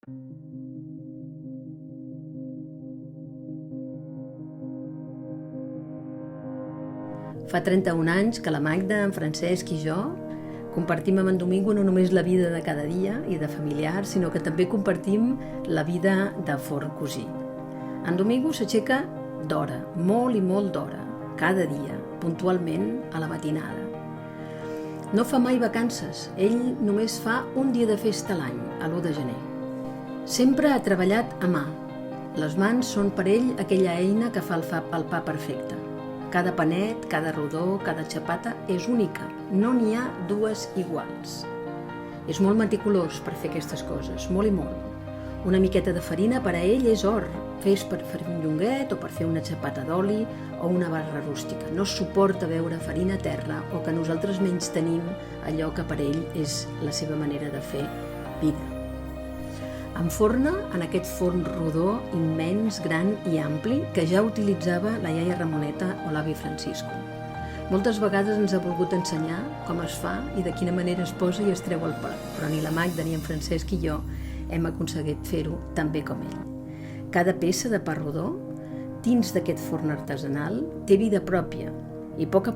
Fa 31 anys que la Magda, en Francesc i jo compartim amb en Domingo no només la vida de cada dia i de familiar, sinó que també compartim la vida de forn cosí. En Domingo s'aixeca d'hora, molt i molt d'hora, cada dia, puntualment a la matinada. No fa mai vacances, ell només fa un dia de festa a l'any, a l'1 de gener. Sempre ha treballat a mà. Les mans són per ell aquella eina que fa el pa perfecte. Cada panet, cada rodó, cada xapata és única, no n'hi ha dues iguals. És molt meticulós per fer aquestes coses, molt i molt. Una miqueta de farina per a ell és or, fes per fer un llonguet o per fer una xapata d'oli o una barra rústica. No suporta veure farina a terra o que nosaltres menys tenim allò que per ell és la seva manera de fer vida. Enforna en aquest forn rodó immens, gran i ampli que ja utilitzava la iaia Ramoneta o l'avi Francisco. Moltes vegades ens ha volgut ensenyar com es fa i de quina manera es posa i es treu el pa, però ni la Magda ni en Francesc i jo hem aconseguit fer-ho tan bé com ell. Cada peça de pa rodó, dins d'aquest forn artesanal, té vida pròpia i a poc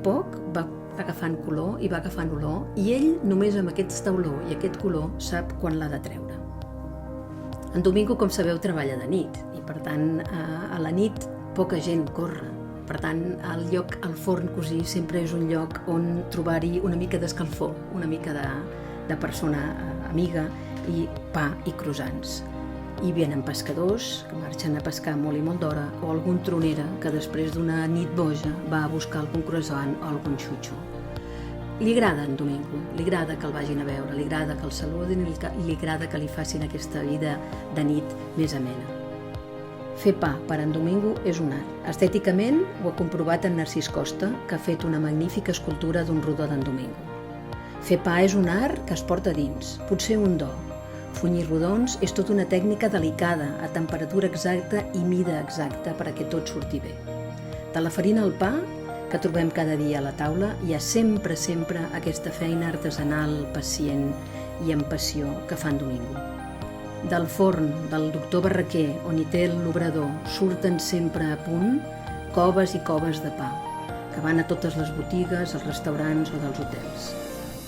va agafant color i va agafant olor i ell només amb aquesta olor i aquest color sap quan l'ha de treure. En Domingo, com sabeu, treballa de nit i, per tant, a la nit poca gent corre. Per tant, el forn cosí sempre és un lloc on trobar-hi una mica d'escalfor, una mica de persona amiga i pa i croissants. I venen pescadors que marxen a pescar molt i molt d'hora o algun tronera que després d'una nit boja va a buscar algun croissant o algun xutxo. Li agrada en Domingo, li agrada que el vagin a veure, li agrada que el saludin i li agrada que li facin aquesta vida de nit més amena. Fer pa per en Domingo és un art. Estèticament ho ha comprovat en Narcís Costa, que ha fet una magnífica escultura d'un rodó d'en Domingo. Fer pa és un art que es porta dins, potser un do. Funyir rodons és tota una tècnica delicada, a temperatura exacta i mida exacta perquè tot surti bé. De la farina al pa, que trobem cada dia a la taula, hi ha sempre aquesta feina artesanal, pacient i amb passió que fa en Domingo. Del forn del doctor Barraquer, on hi té l'obrador, surten sempre a punt coves i coves de pa, que van a totes les botigues, als restaurants o dels hotels.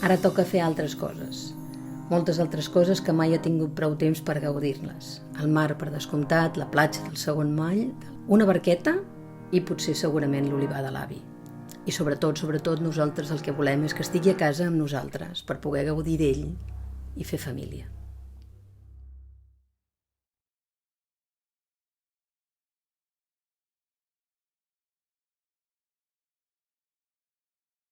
Ara toca fer altres coses, moltes altres coses que mai ha tingut prou temps per gaudir-les. El mar, per descomptat, la platja del segon moll, una barqueta i potser segurament l'olivar de l'avi. I sobretot, nosaltres el que volem és que estigui a casa amb nosaltres per poder gaudir d'ell i fer família.